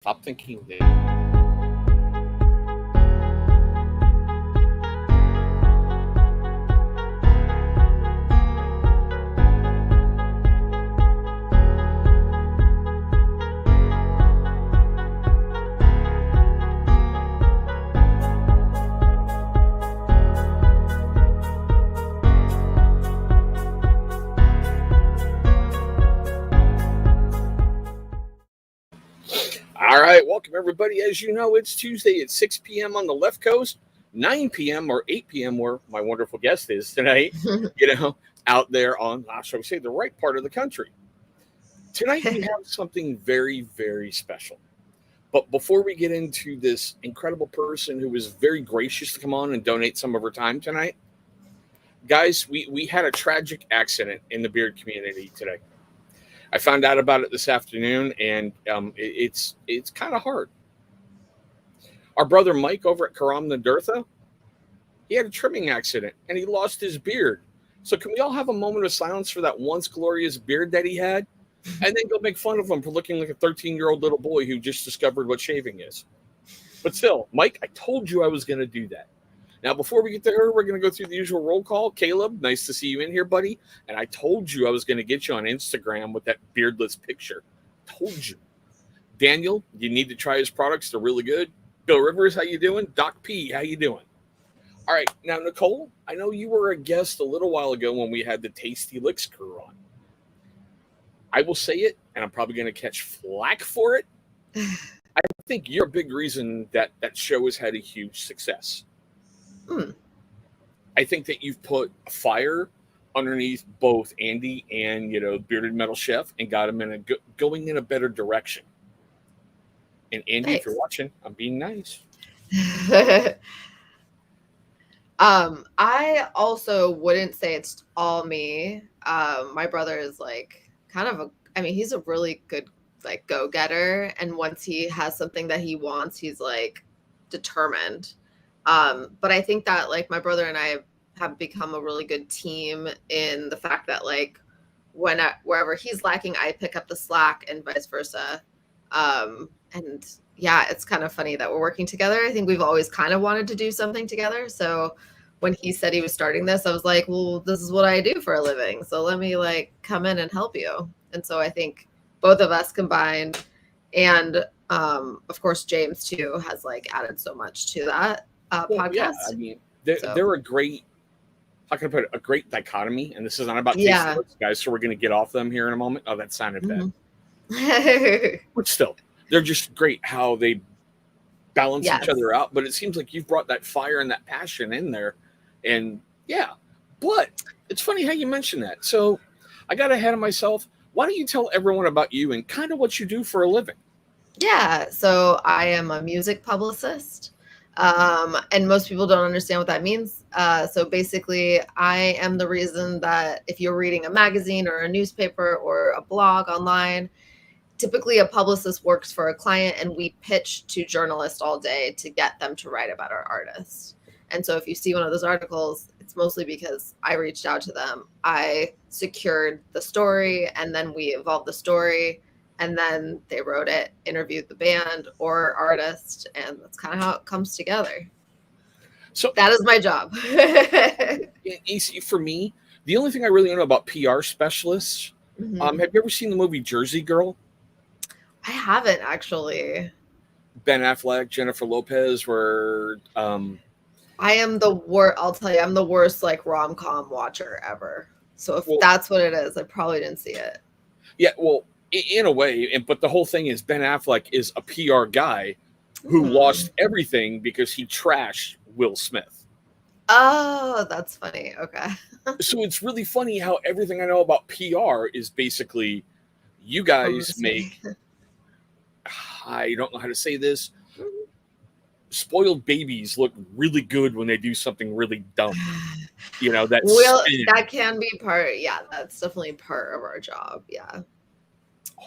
Stop thinking that. All right, welcome everybody. As you know, it's Tuesday at 6 p.m. on the left coast, 9 p.m. or 8 p.m. where my wonderful guest is tonight, out there on, shall we say, the right part of the country. Tonight we have something very, very special. But before we get into this incredible person who was very gracious to come on and donate some of her time tonight, guys, we had a tragic accident in the beard community today. I found out about it this afternoon, and it's kind of hard. Our brother Mike over at Karam Nadirtha, he had a trimming accident, and he lost his beard. So can we all have a moment of silence for that once glorious beard that he had? And then go make fun of him for looking like a 13-year-old little boy who just discovered what shaving is. But still, Mike, I told you I was going to do that. Now, before we get to her, we're going to go through the usual roll call. Caleb, nice to see you in here, buddy. And I told you I was going to get you on Instagram with that beardless picture. Told you. Daniel, you need to try his products. They're really good. Bill Rivers, how you doing? Doc P, how you doing? All right. Now, Nichole, I know you were a guest a little while ago when we had the Tasty Licks crew on. I will say it, and I'm probably going to catch flack for it. I think you're a big reason that show has had a huge success. I think that you've put a fire underneath both Andy and, Bearded Metal Chef and got him in going in a better direction. And Andy, Thanks. If you're watching, I'm being nice. I also wouldn't say it's all me. My brother is he's a really good go-getter. And once he has something that he wants, he's determined. But I think that my brother and I have become a really good team in the fact that wherever he's lacking, I pick up the slack and vice versa. And yeah, it's kind of funny that we're working together. I think we've always kind of wanted to do something together. So when he said he was starting this, I was like, well, this is what I do for a living. So let me come in and help you. And so I think both of us combined, and of course, James too has added so much to that. Podcast. Yeah, I mean, they're a great, how can I put it, a great dichotomy. And this is not about tasty looks, guys. So we're going to get off them here in a moment. Oh, that sounded bad. But still, they're just great how they balance each other out. But it seems like you've brought that fire and that passion in there. And yeah, but it's funny how you mention that. So I got ahead of myself. Why don't you tell everyone about you and kind of what you do for a living? Yeah, so I am a music publicist. And most people don't understand what that means. So basically, I am the reason that if you're reading a magazine or a newspaper or a blog online, typically a publicist works for a client and we pitch to journalists all day to get them to write about our artists. And so if you see one of those articles, it's mostly because I reached out to them. I secured the story and then we evolved the story. And then they wrote it, interviewed the band or artist, and that's kind of how it comes together. So that is my job. For me, the only thing I really know about PR specialists, have you ever seen the movie Jersey Girl? I haven't, actually. Ben Affleck, Jennifer Lopez were... I am the worst, I'll tell you, I'm the worst rom-com watcher ever. So if that's what it is, I probably didn't see it. Yeah, well... In a way, but the whole thing is Ben Affleck is a PR guy who lost everything because he trashed Will Smith. Oh, that's funny. Okay. So it's really funny how everything I know about PR is basically you guys make, I don't know how to say this, spoiled babies look really good when they do something really dumb. That can be part, that's definitely part of our job, yeah.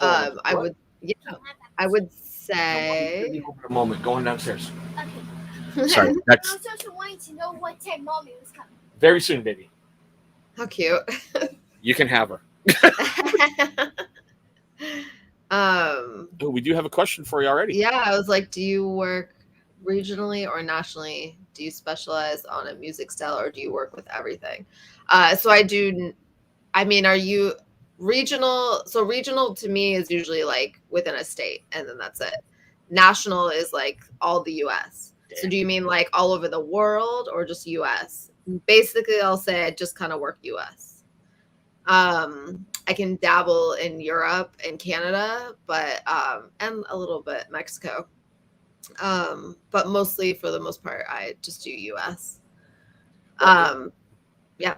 I would say. A moment, going downstairs. Okay. Sorry, that's. I was also wanting to know what time mommy was coming. Very soon, baby. How cute. You can have her. Oh, we do have a question for you already. Yeah, I was like, do you work regionally or nationally? Do you specialize on a music style or do you work with everything? So I do. I mean, are you regional? So regional to me is usually like within a state and then that's it. National is like all the US. So do you mean like all over the world or just US? Basically, I'll say I just kind of work US. I can dabble in Europe and Canada, but and a little bit Mexico. But mostly for the most part, I just do US. Yeah.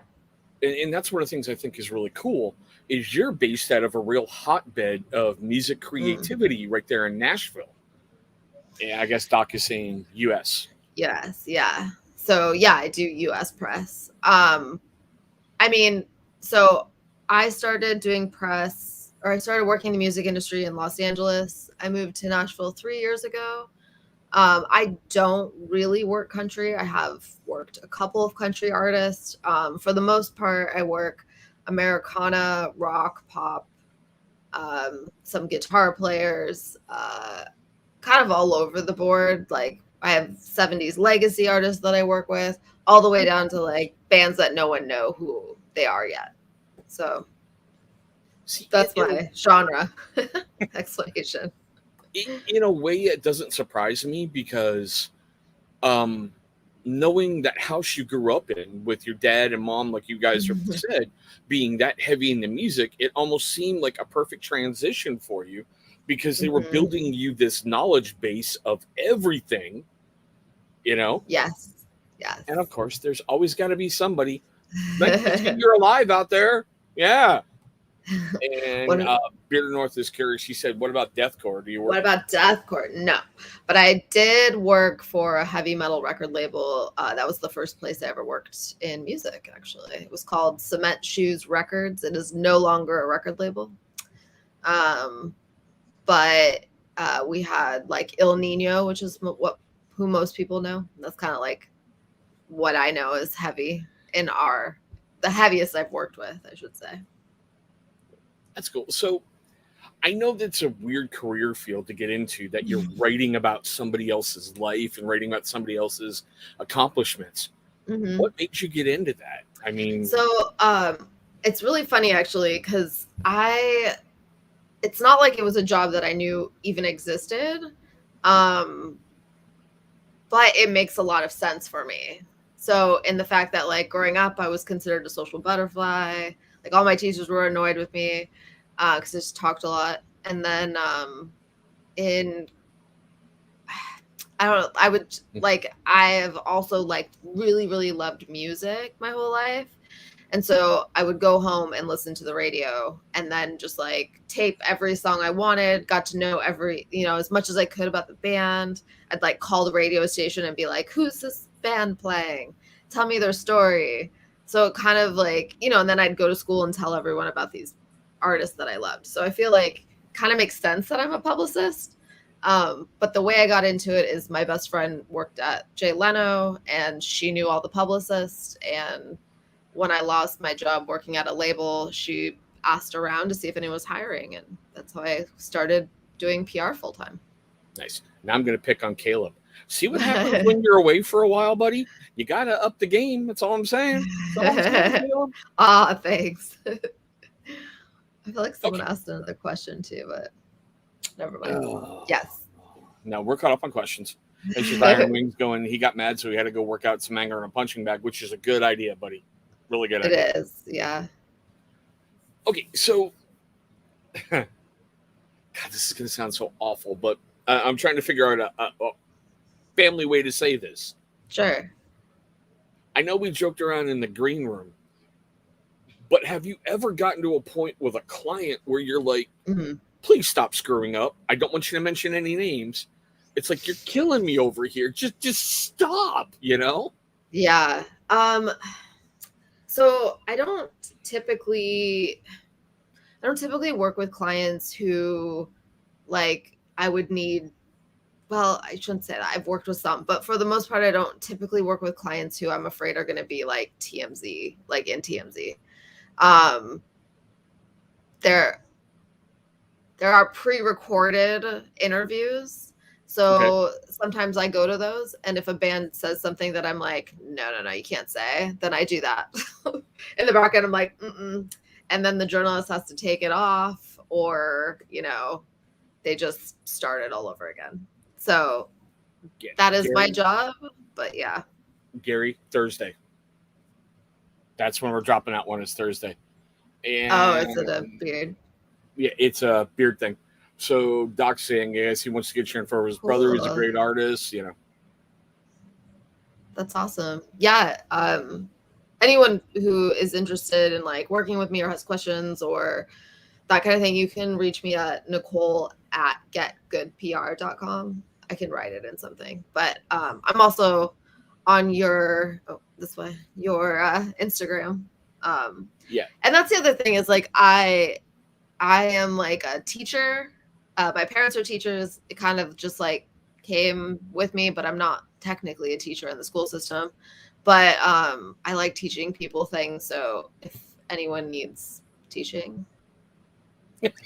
And that's one of the things I think is really cool is you're based out of a real hotbed of music creativity right there in Nashville. Yeah, I guess Doc is saying US. Yes, yeah. So yeah, I do US press. I mean, so I started doing press, or I started working in the music industry in Los Angeles. I moved to Nashville 3 years ago. I don't really work country. I have worked a couple of country artists. For the most part, I work Americana, rock, pop, some guitar players, kind of all over the board. Like I have 70s legacy artists that I work with, all the way down to like bands that no one know who they are yet. So that's my genre explanation. In a way, it doesn't surprise me because knowing that house you grew up in with your dad and mom, like you guys have said, being that heavy into music, it almost seemed like a perfect transition for you because they were building you this knowledge base of everything, you know? Yes. And of course, there's always got to be somebody. You're alive out there. Yeah. And Bearded North is curious. She said, what about deathcore? Do you work? What about deathcore? No. But I did work for a heavy metal record label. That was the first place I ever worked in music, actually. It was called Cement Shoes Records. It is no longer a record label. But we had like Il Nino, which is who most people know. That's kind of like what I know is heavy in the heaviest I've worked with, I should say. That's cool. So I know that's a weird career field to get into, that you're writing about somebody else's life and writing about somebody else's accomplishments. What made you get into that? I mean, so it's really funny actually, because it's not like it was a job that I knew even existed. But it makes a lot of sense for me. So in the fact that like growing up, I was considered a social butterfly. Like all my teachers were annoyed with me because I just talked a lot. And then I have also like really, really loved music my whole life. And so I would go home and listen to the radio and then just like tape every song I wanted, got to know as much as I could about the band. I'd like call the radio station and be like, who's this band playing? Tell me their story. So it kind of like, and then I'd go to school and tell everyone about these artists that I loved. So I feel like kind of makes sense that I'm a publicist. But the way I got into it is my best friend worked at Jay Leno and she knew all the publicists. And when I lost my job working at a label, she asked around to see if anyone was hiring. And that's how I started doing PR full time. Nice. Now I'm going to pick on Caleb. See what happens when you're away for a while, buddy? You got to up the game. That's all I'm saying. Thanks. I feel like someone asked another question too, but never mind. Yes. No, we're caught up on questions. It's just Iron Wings going, he got mad, so he had to go work out some anger in a punching bag, which is a good idea, buddy. Really good idea. It is, yeah. Okay, so, God, this is going to sound so awful, but I'm trying to figure out a family way to say this. Sure. I know we joked around in the green room, but have you ever gotten to a point with a client where you're like, please stop screwing up. I don't want you to mention any names. It's like, you're killing me over here. Just stop, Yeah. So I don't typically work with clients who like I would need. Well, I shouldn't say that. I've worked with some, but for the most part, I don't typically work with clients who I'm afraid are going to be like TMZ, like in TMZ. there are pre-recorded interviews. So sometimes I go to those, and if a band says something that I'm like, no, you can't say, then I do that. In the back end, I'm like, mm-mm. And then the journalist has to take it off, or, they just start it all over again. So that is my job, but yeah. Gary, Thursday. That's when we're dropping that one, is Thursday. And is it a beard? Yeah, it's a beard thing. So Doc's saying, yes, he wants to get you in for his brother. He's a great artist, That's awesome. Yeah. Anyone who is interested in like working with me or has questions or that kind of thing, you can reach me at Nichole@getgoodpr.com. I can write it in something, but I'm also on your Instagram. Yeah. And that's the other thing is like, I am like a teacher. My parents are teachers. It kind of just like came with me, but I'm not technically a teacher in the school system. But I like teaching people things. So if anyone needs teaching, meaning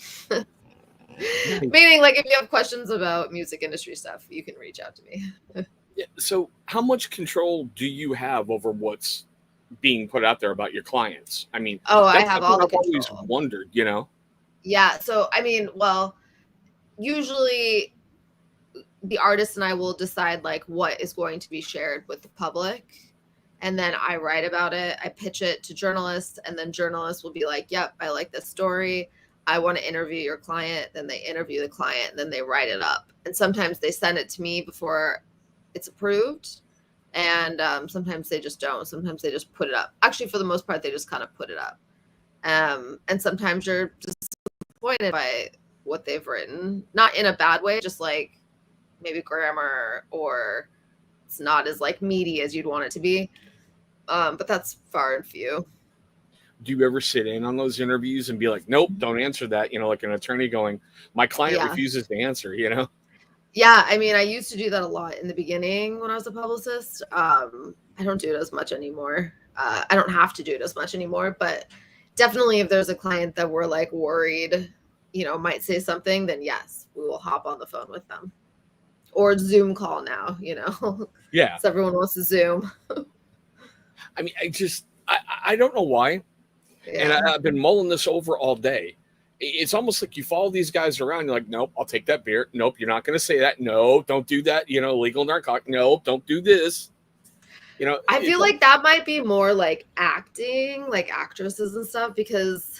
like if you have questions about music industry stuff, you can reach out to me. Yeah. So how much control do you have over what's being put out there about your clients? I mean, I have all the control. I've always wondered, Yeah. So, I mean, well, usually the artist and I will decide like what is going to be shared with the public. And then I write about it. I pitch it to journalists, and then journalists will be like, yep, I like this story. I want to interview your client. Then they interview the client, and then they write it up. And sometimes they send it to me before it's approved. And sometimes they just don't. Sometimes they just put it up. Actually, for the most part, they just kind of put it up. And sometimes you're disappointed by what they've written, not in a bad way, just like maybe grammar, or it's not as like meaty as you'd want it to be. But that's far and few. Do you ever sit in on those interviews and be like, nope, don't answer that? Like an attorney going, my client refuses to answer, Yeah, I mean, I used to do that a lot in the beginning when I was a publicist. I don't do it as much anymore. I don't have to do it as much anymore, but definitely if there's a client that we're like worried, might say something, then yes, we will hop on the phone with them. Or Zoom call now, Yeah. So everyone wants to Zoom. I mean, I don't know why. Yeah. And I've been mulling this over all day. It's almost like you follow these guys around. You're like, nope, I'll take that beer. Nope, you're not going to say that. No, don't do that. Illegal narcotic. Nope, don't do this. I feel like that might be more like acting, like actresses and stuff, because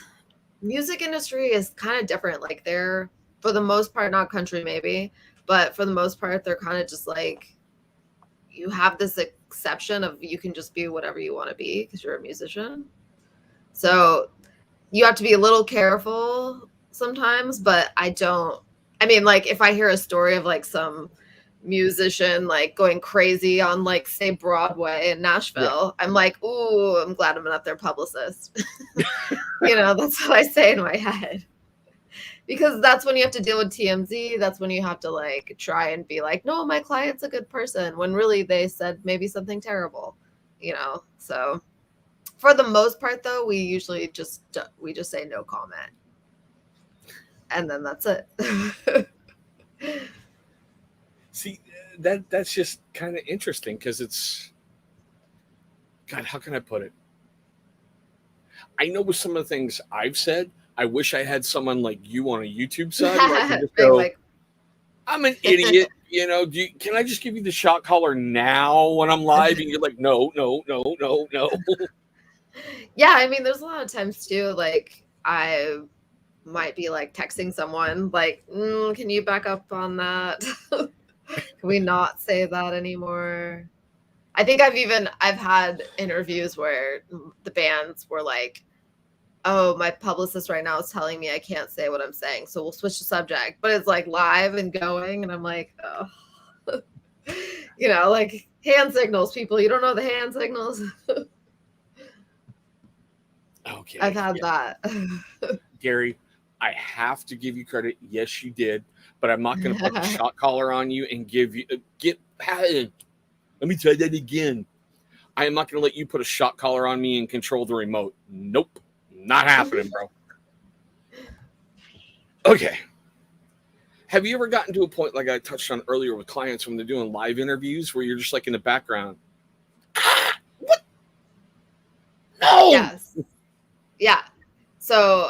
music industry is kind of different. Like they're, for the most part, not country maybe, but for the most part, they're kind of just like, you have this exception of you can just be whatever you want to be because you're a musician. So you have to be a little careful sometimes, but like if I hear a story of like some musician like going crazy on like say Broadway in Nashville, I'm like, ooh, I'm glad I'm not their publicist. That's what I say in my head. Because that's when you have to deal with TMZ. That's when you have to like try and be like, no, my client's a good person, when really they said maybe something terrible, So for the most part, though, we usually just say no comment, and then that's it. See, that's just kind of interesting because it's, God, how can I put it? I know with some of the things I've said, I wish I had someone like you on a YouTube side where I can just go, like, I'm an idiot. Can I just give you the shot collar now when I'm live? And you're like, no. Yeah, I mean, there's a lot of times too, like I might be like texting someone like, can you back up on that? Can we not say that anymore? I think I've had interviews where the bands were like, oh, my publicist right now is telling me I can't say what I'm saying, so we'll switch the subject. But it's like live and going, and I'm like, oh. Like hand signals, people. You don't know the hand signals. Okay. I've had that. Gary, I have to give you credit. Yes, you did. But I'm not going to put the shot collar on you and let me try that again. I am not going to let you put a shot collar on me and control the remote. Nope. Not happening, bro. Okay. Have you ever gotten to a point like I touched on earlier with clients when they're doing live interviews where you're just like in the background? What? No. Yes. Yeah. So,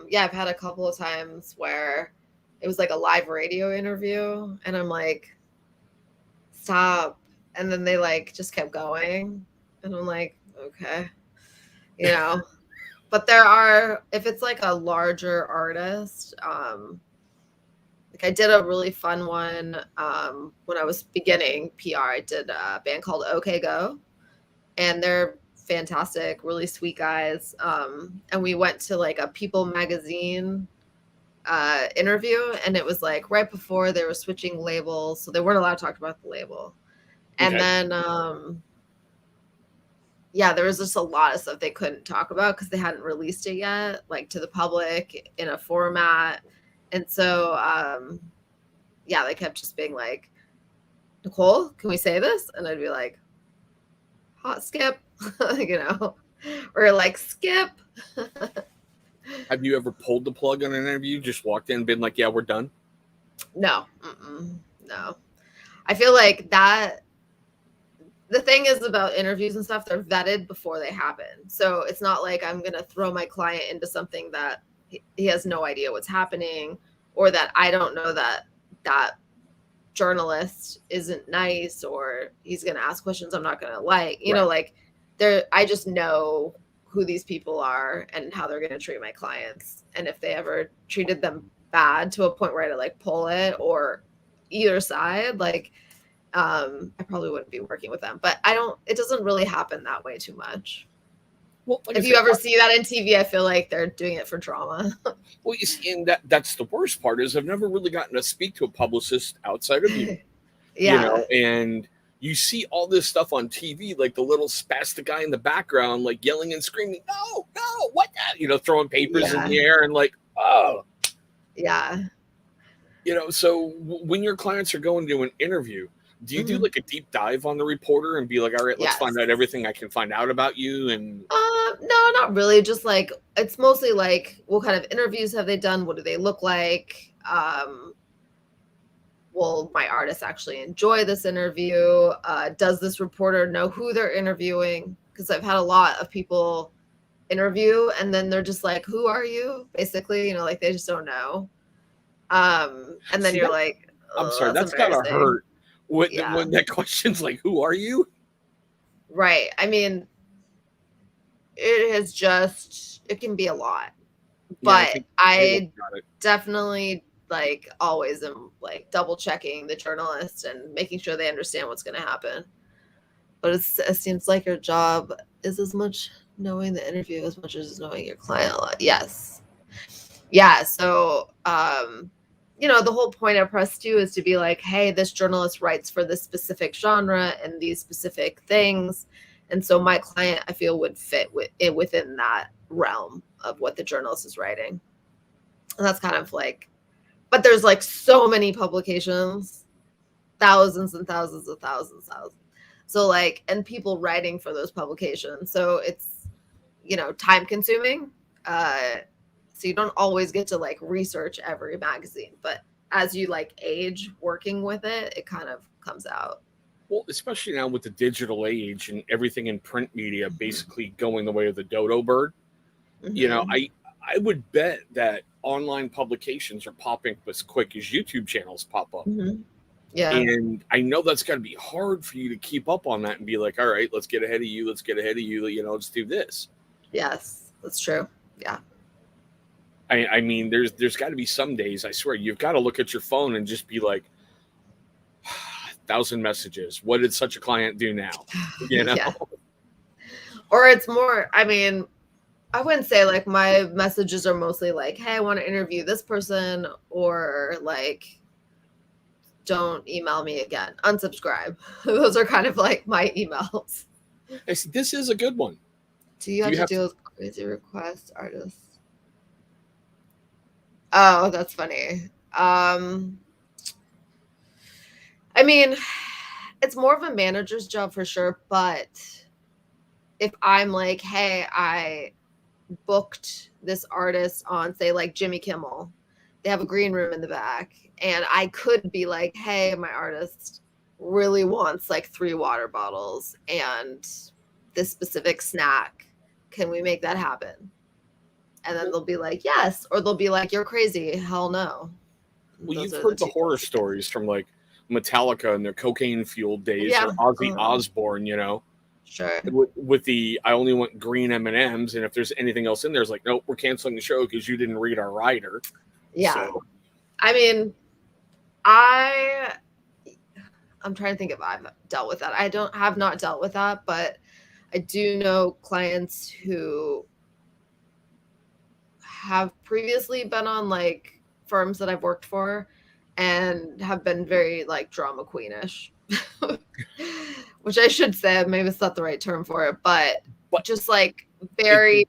yeah, I've had a couple of times where it was like a live radio interview and I'm like, stop. And then they like just kept going. And I'm like, okay, you know, but there are, if it's like a larger artist, like I did a really fun one when I was beginning PR. I did a band called OK Go, and they're fantastic, really sweet guys. And we went to like a People magazine interview, and it was like right before they were switching labels, so they weren't allowed to talk about the label. And Okay. then yeah, there was just a lot of stuff they couldn't talk about because they hadn't released it yet, like to the public in a format. And so yeah, they kept just being like, Nichole, can we say this? And I'd be like, hot skip, you know, or like skip. Have you ever pulled the plug on an interview, just walked in and been like, yeah, we're done? No. No. I feel like that, the thing is about interviews and stuff, they're vetted before they happen. So it's not like I'm going to throw my client into something that he has no idea what's happening, or that I don't know that that journalist isn't nice, or he's going to ask questions I'm not going to like, you know, like I just know who these people are and how they're going to treat my clients. And if they ever treated them bad to a point where I had to like pull it, or either side, like, I probably wouldn't be working with them. But it doesn't really happen that way too much. Well, like if you ever see that in TV, I feel like they're doing it for drama. Well, you see, and that's the worst part is I've never really gotten to speak to a publicist outside of you. Yeah. You know, and you see all this stuff on TV, like the little spastic guy in the background, like yelling and screaming, no, what that? You know, throwing papers in the air and like, oh. Yeah. You know, so when your clients are going to an interview, do you do like a deep dive on the reporter and be like, all right, let's find out everything I can find out about you? And no, not really. Just like, it's mostly like, what kind of interviews have they done? What do they look like? Will my artist actually enjoy this interview? Does this reporter know who they're interviewing? Because I've had a lot of people interview and then they're just like, who are you? Basically, you know, like they just don't know. And then you're like, I'm sorry, that's gotta hurt. When that question's like, who are you? Right. I mean, it can be a lot. But yeah, I definitely like always am like double checking the journalist and making sure they understand what's going to happen. But it seems like your job is as much knowing the interview as much as knowing your client a lot. Yes. Yeah. So, you know, the whole point of Press 2 is to be like, hey, this journalist writes for this specific genre and these specific things. And so my client, I feel, would fit within that realm of what the journalist is writing. And that's kind of like, but there's like so many publications, thousands and thousands of thousands. So like, and people writing for those publications. So it's, you know, time consuming. So you don't always get to like research every magazine, but as you like age working with it, it kind of comes out. Well, especially now with the digital age and everything in print media basically going the way of the dodo bird. You know, I would bet that online publications are popping up as quick as YouTube channels pop up. Yeah. And I know that's got to be hard for you to keep up on that and be like, all right, let's get ahead of you. You know, let's do this. Yes, that's true. Yeah. I mean, there's got to be some days, I swear, you've got to look at your phone and just be like, 1,000 messages. What did such a client do now? You know? Yeah. Or it's more, I mean, I wouldn't say like my messages are mostly like, hey, I want to interview this person, or like, don't email me again, unsubscribe. Those are kind of like my emails. This is a good one. Do you have to deal with crazy requests, artists? Oh, that's funny. I mean, it's more of a manager's job for sure, but if I'm like, hey, I booked this artist on, say, like Jimmy Kimmel, they have a green room in the back, And I could be like, hey, my artist really wants like 3 water bottles and this specific snack. Can we make that happen? And then they'll be like, yes. Or they'll be like, you're crazy. Hell no. Well, Those you've are heard the two horror things. stories from like Metallica and their cocaine-fueled days, Yeah. or Ozzy Osbourne, you know, Sure. with the I only want green M&Ms, and if there's anything else in there, it's like, nope, we're canceling the show because you didn't read our rider. Yeah. So, I mean, I'm trying to think if I've dealt with that. I have not dealt with that, but I do know clients who have previously been on like firms that I've worked for and have been very like drama queenish, which I should say, maybe it's not the right term for it, but just like very,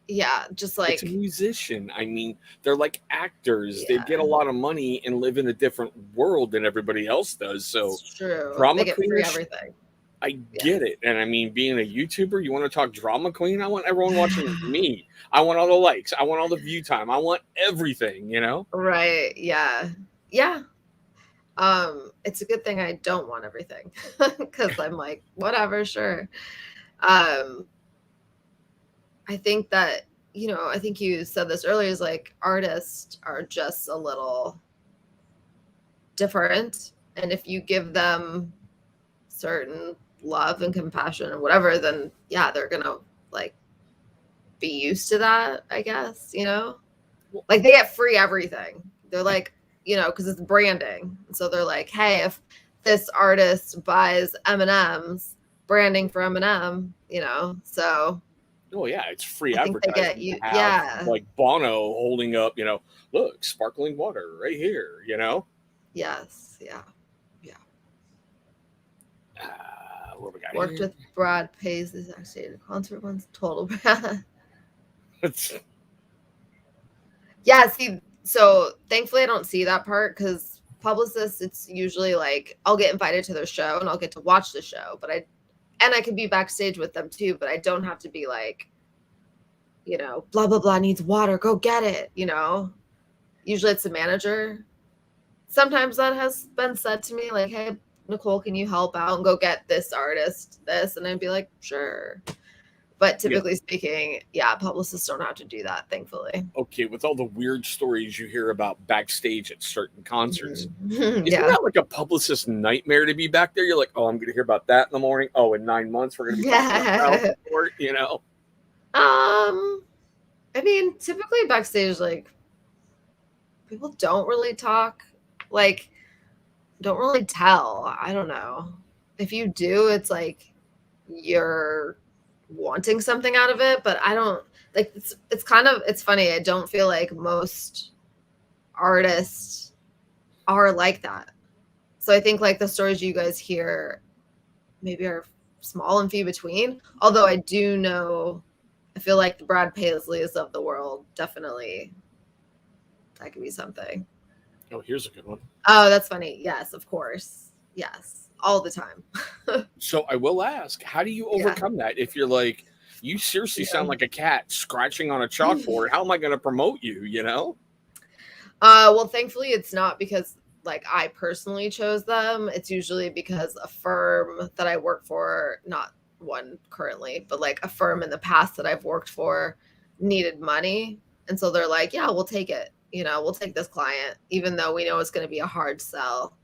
yeah, just like it's a musician. I mean, they're like actors. Yeah. They get a lot of money and live in a different world than everybody else does. So, it's true. drama They get free queenish, everything. I get it. And I mean, being a YouTuber, you want to talk drama queen? I want everyone watching me. I want all the likes. I want all the view time. I want everything, you know? Right. Yeah. Yeah. It's a good thing I don't want everything because I'm like, whatever, sure. I think that, you know, I think you said this earlier, is like artists are just a little different. And if you give them certain love and compassion and whatever, then yeah, they're gonna like be used to that, I guess, you know? Like they get free everything. They're like, you know, because it's branding. So they're like, hey, if this artist buys M&M's, branding for M&M, you know, so. Oh yeah, it's free I think they advertising. get you, to have, yeah. like Bono holding up, you know, look, sparkling water right here, you know? Yes, yeah. What we got Worked here? with Brad Pays. This is actually a concert once. Total Brad. Yeah, see, so thankfully I don't see that part because Publicists, it's usually like I'll get invited to their show and I'll get to watch the show, but I can be backstage with them too, but I don't have to be like, you know, blah blah blah needs water, go get it, you know. Usually it's the manager. Sometimes that has been said to me, like, hey, Nichole, can you help out and go get this artist this? And I'd be like, sure. But typically speaking, yeah, publicists don't have to do that, thankfully. Okay, with all the weird stories you hear about backstage at certain concerts, isn't Yeah. that like a publicist nightmare to be back there? You're like, oh, I'm going to hear about that in the morning. Oh, in 9 months, we're going to be talking about it, you know? I mean, typically backstage, like, people don't really talk, like, don't really tell. I don't know. If you do, it's like you're wanting something out of it, but I don't like it's kind of it's funny. I don't feel like most artists are like that. So I think like the stories you guys hear maybe are small and few between. Although I do know, I feel like the Brad Paisleys of the world definitely that could be something. Oh, here's a good one. Oh, that's funny. Yes, of course. Yes, all the time. So I will ask, how do you overcome that? If you're like, you seriously sound like a cat scratching on a chalkboard, how am I going to promote you, you know? Well, thankfully it's not because like I personally chose them. It's usually because a firm that I work for, not one currently, but like a firm in the past that I've worked for needed money. And so they're like, yeah, we'll take it. You know, we'll take this client, even though we know it's going to be a hard sell.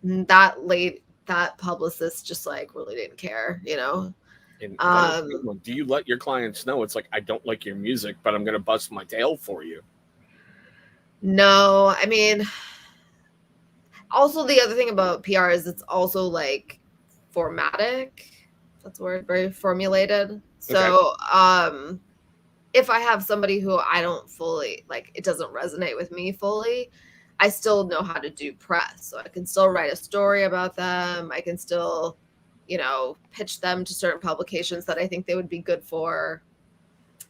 That publicist just like really didn't care, you know? And do you let your clients know it's like, I don't like your music, but I'm going to bust my tail for you? No, I mean, also the other thing about PR is it's also like formatic. That's the word, very formulated. So, if I have somebody who I don't fully like, it doesn't resonate with me fully, I still know how to do press. So I can still write a story about them. I can still, you know, pitch them to certain publications that I think they would be good for.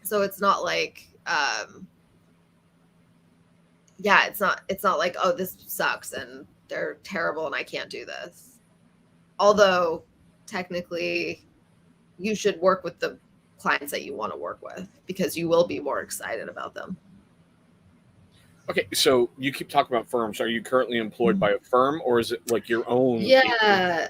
So it's not like, it's not like, oh, this sucks and they're terrible and I can't do this. Although technically you should work with the clients that you want to work with because you will be more excited about them. Okay, so you keep talking about firms. Are you currently employed by a firm, or is it like your own? Yeah.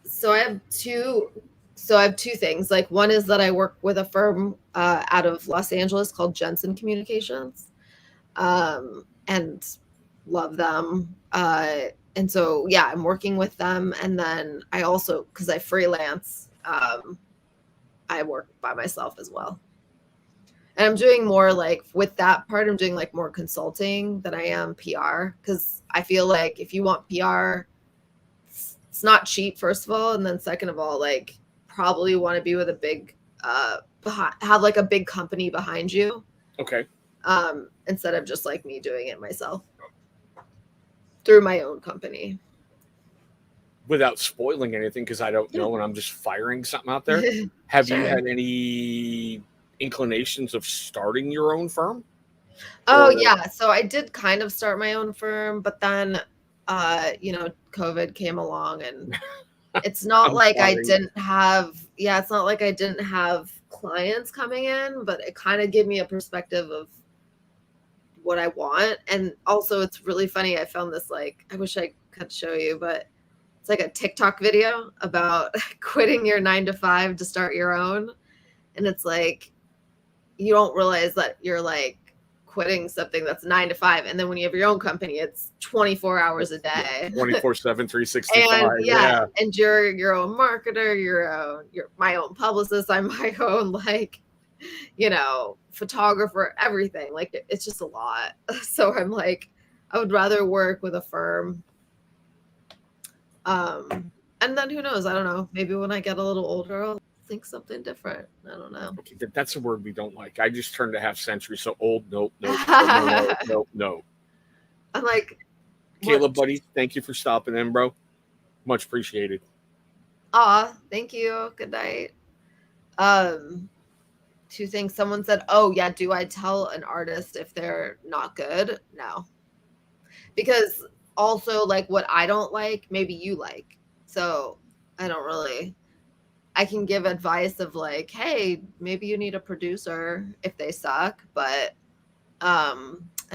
So I have two. So I have two things. Like one is that I work with a firm out of Los Angeles called Jensen Communications, and love them. And so yeah, I'm working with them, and then I also, because I freelance, I work by myself as well. And I'm doing more like with that part, I'm doing like more consulting than I am PR, because I feel like if you want PR, it's not cheap, first of all, and then second of all, like probably want to be with a big have like a big company behind you, Okay. instead of just like me doing it myself through my own company. Without spoiling anything, because I don't know, and I'm just firing something out there. Have you Sure. had any inclinations of starting your own firm? Oh Or- yeah, so I did kind of start my own firm, but then COVID came along, and it's not I'm like I sorry. didn't have, yeah, it's not like I didn't have clients coming in, but it kind of gave me a perspective of what I want. And also it's really funny, I found this, like, I wish I could show you, but it's like a TikTok video about quitting your 9 to 5 to start your own. And it's like, you don't realize that you're like quitting something that's 9 to 5. And then when you have your own company, it's 24 hours a day. 24/7, 365. And Yeah. and you're your own marketer, you're my own publicist, I'm my own, like, photographer, everything. Like it's just a lot. So I'm like, I would rather work with a firm. And then who knows? I don't know. Maybe when I get a little older, I'll think something different. I don't know. Okay, that's a word we don't like. I just turned a half century, so old. Nope, nope, no. I'm like, Caleb, buddy, thank you for stopping in, bro. Much appreciated. Thank you. Good night. Two things. Someone said, oh yeah, do I tell an artist if they're not good? No. Because also, like, what I don't like, maybe you like. So I don't really, I can give advice of like, hey, maybe you need a producer if they suck, but I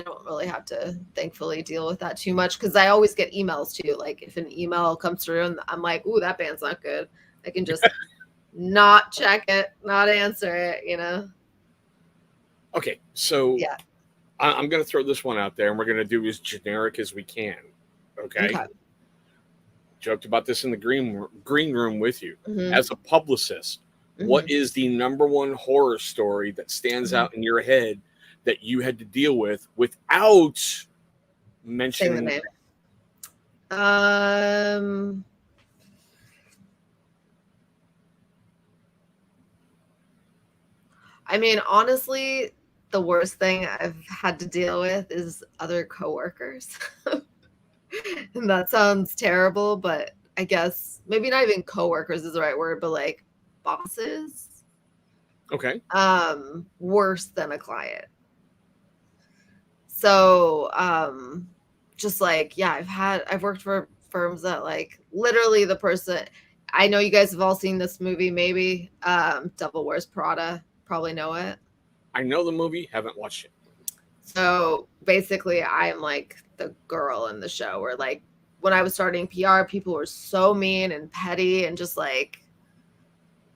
don't really have to, thankfully, deal with that too much, because I always get emails too. Like if an email comes through and I'm like, ooh, that band's not good, I can just not check it, not answer it. Okay, so Yeah. I'm going to throw this one out there, and we're going to do as generic as we can. Okay. Joked about this in the green room with you. Mhm. As a publicist, what is the number one horror story that stands out in your head that you had to deal with without mentioning Say the name? I mean, honestly, the worst thing I've had to deal with is other coworkers. And that sounds terrible, but I guess maybe not even coworkers is the right word, but like bosses. Okay. Worse than a client. So, just like, yeah, I've worked for firms that like literally the person, I know you guys have all seen this movie, maybe, Devil Wears Prada, probably know it. I know the movie, haven't watched it. So basically I'm like the girl in the show, where like when I was starting PR, people were so mean and petty and just like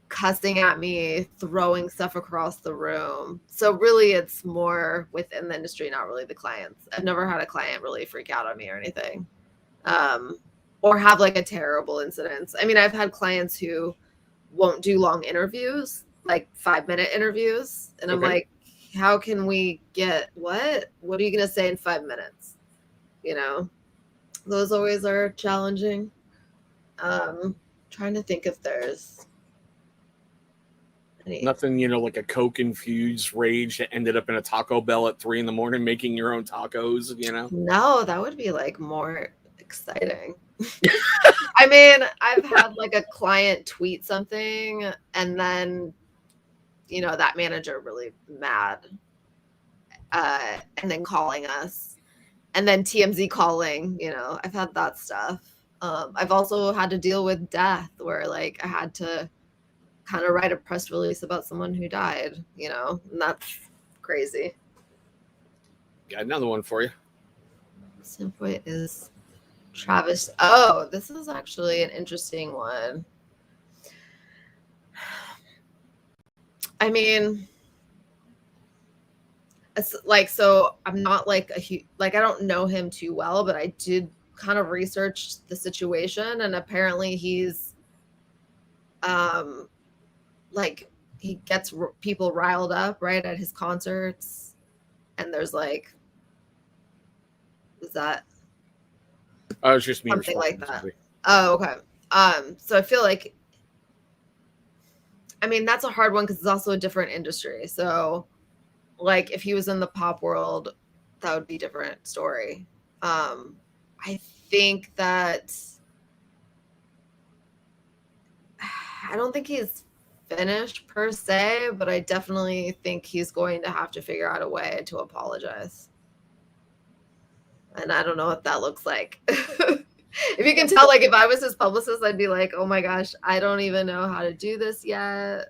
cussing at me, throwing stuff across the room. So really it's more within the industry, not really the clients. I've never had a client really freak out on me or anything. Or have like a terrible incident. I mean, I've had clients who won't do long interviews, like 5-minute interviews. And I'm like, how can we get what? What are you going to say in 5 minutes? Those always are challenging. Trying to think if there's nothing, like a Coke infused rage that ended up in a Taco Bell at 3 a.m. making your own tacos, No, that would be like more exciting. I mean, I've had like a client tweet something and then, that manager really mad, and then calling us, and then TMZ calling, I've had that stuff. I've also had to deal with death, where like I had to kind of write a press release about someone who died, and that's crazy. Got another one for you. Standpoint is Travis. Oh, this is actually an interesting one. I mean, it's like, so I'm not like I don't know him too well, but I did kind of research the situation, and apparently he's like he gets people riled up right at his concerts, and there's like, is that It's just me something like responding to that? somebody. Oh, okay. So I feel like, I mean, that's a hard one because it's also a different industry. So, like, if he was in the pop world, that would be a different story. I think that I don't think he's finished per se, but I definitely think he's going to have to figure out a way to apologize. And I don't know what that looks like. If you can tell, like, if I was his publicist, I'd be like, oh my gosh, I don't even know how to do this yet.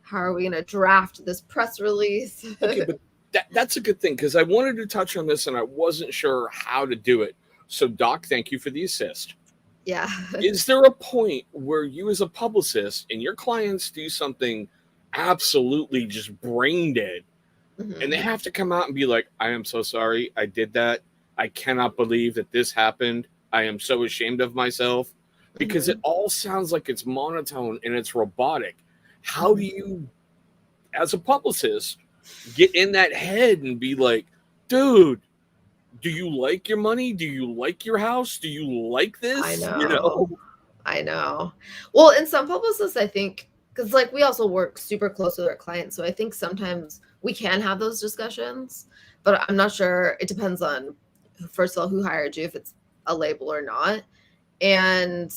How are we going to draft this press release? Okay, but that's a good thing, because I wanted to touch on this and I wasn't sure how to do it. So, Doc, thank you for the assist. Yeah. Is there a point where you, as a publicist, and your clients do something absolutely just brain dead, and they have to come out and be like, I am so sorry I did that. I cannot believe that this happened. I am so ashamed of myself, because it all sounds like it's monotone and it's robotic. How do you, as a publicist, get in that head and be like, dude, do you like your money? Do you like your house? Do you like this? I know. You know? I know. Well, in some publicists, I think, because like we also work super close with our clients, so I think sometimes we can have those discussions, but I'm not sure. It depends on, first of all, who hired you, if it's a label or not. And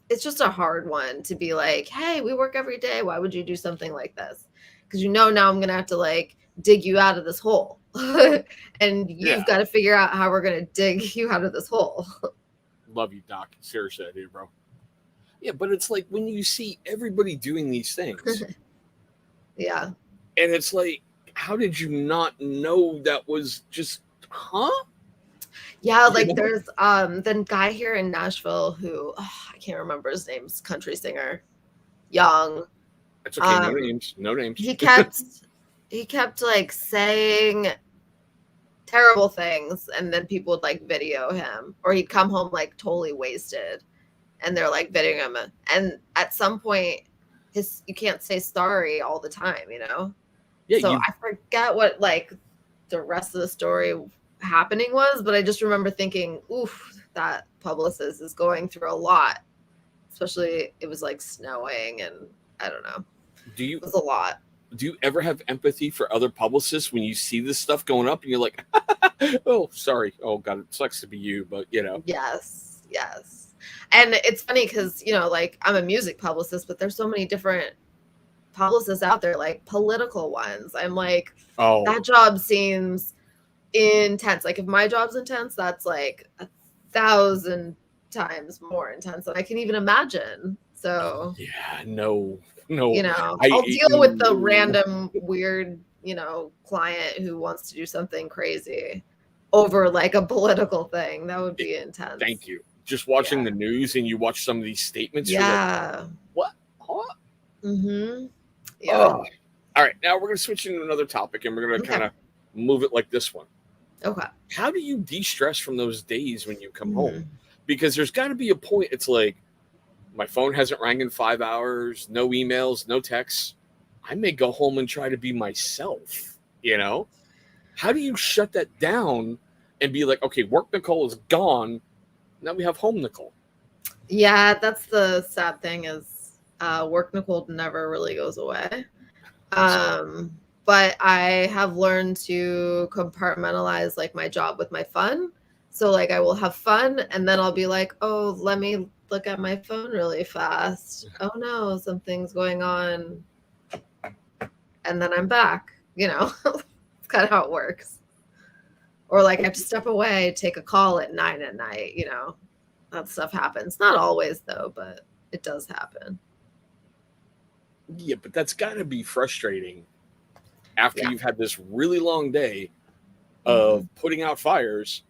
it's just a hard one to be like, hey, we work every day. Why would you do something like this? Because now I'm going to have to like dig you out of this hole. And you've got to figure out how we're going to dig you out of this hole. Love you, Doc. Seriously, I do, bro. Yeah, but it's like when you see everybody doing these things. Yeah. And it's like, how did you not know that was just, huh? Yeah, like there's the guy here in Nashville who I can't remember his name, country singer, young. It's okay, no names, no names. He kept like saying terrible things, and then people would like video him, or he'd come home like totally wasted, and they're like videoing him. And at some point, you can't say sorry all the time, you know? Yeah. So I forget what like the rest of the story happening was, but I just remember thinking, oof, that publicist is going through a lot, especially it was like snowing, and I don't know. It was a lot. Do you ever have empathy for other publicists when you see this stuff going up and you're like, oh, sorry. Oh God, it sucks to be you, but you know. Yes. And it's funny because, you know, like I'm a music publicist, but there's so many different publicists out there, like political ones. I'm like, oh, that job seems intense. Like if my job's intense, that's like 1,000 times more intense than I can even imagine. So yeah, no, you know, I'll deal with the random weird, you know, client who wants to do something crazy over like a political thing. That would be intense. Thank you. Just watching the news and you watch some of these statements. Yeah. Like, what? Huh? Yeah. All right. Now we're going to switch into another topic, and we're going to kind of move it like this one. Okay. How do you de-stress from those days when you come home? Because there's got to be a point. It's like, my phone hasn't rang in 5 hours, no emails, no texts. I may go home and try to be myself, you know? How do you shut that down and be like, okay, work Nichole is gone. Now we have home Nichole. Yeah, that's the sad thing is work Nichole never really goes away. But I have learned to compartmentalize like my job with my fun. So like I will have fun, and then I'll be like, oh, let me look at my phone really fast. Oh no, something's going on. And then I'm back, you know. It's kind of how it works. Or like I have to step away, take a call at 9 at night, you know. That stuff happens. Not always though, but it does happen. Yeah, but that's got to be frustrating after you've had this really long day of putting out fires,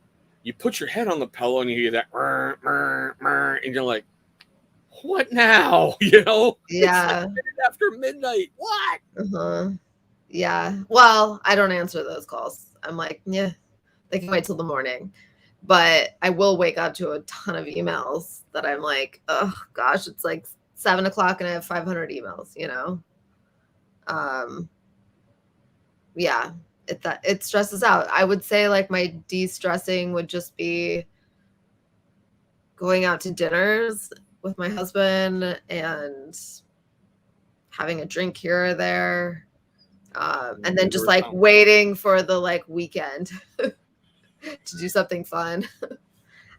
you put your head on the pillow and you hear that, and you're like, what now? You know, it's like Yeah. a minute after midnight. What? Uh-huh. Yeah. Well, I don't answer those calls. I'm like, yeah, they can wait till the morning. But I will wake up to a ton of emails that I'm like, oh gosh, it's like 7 o'clock and I have 500 emails, you know? Yeah, it stresses out. I would say like my de-stressing would just be going out to dinners with my husband and having a drink here or there. And then just like waiting for the like weekend to do something fun.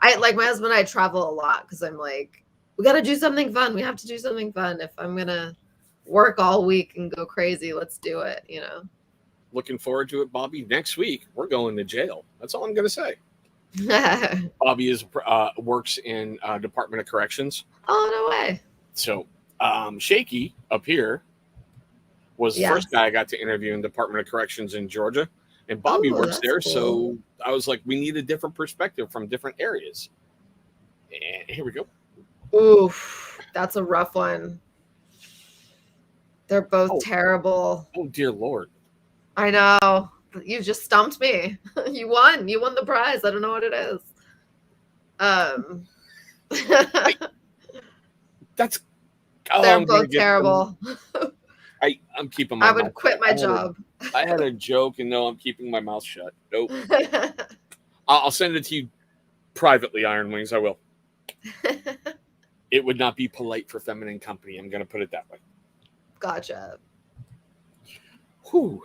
I like my husband and I travel a lot because I'm like, we got to do something fun. We have to do something fun. If I'm going to work all week and go crazy, let's do it, you know? Looking forward to it, Bobby. Next week, we're going to jail. That's all I'm going to say. Bobby works in Department of Corrections. Oh, no way. So Shaky up here was the first guy I got to interview in Department of Corrections in Georgia. And Bobby works there. Cool. So I was like, we need a different perspective from different areas. And here we go. Oof, that's a rough one. They're both terrible. Oh, dear Lord. I know. You just stumped me. You won. You won the prize. I don't know what it is. They're both terrible. I'm keeping my I would quit my job. I had a joke, and no, I'm keeping my mouth shut. Nope. I'll send it to you privately, Iron Wings. I will. It would not be polite for feminine company. I'm going to put it that way. Gotcha. Whew.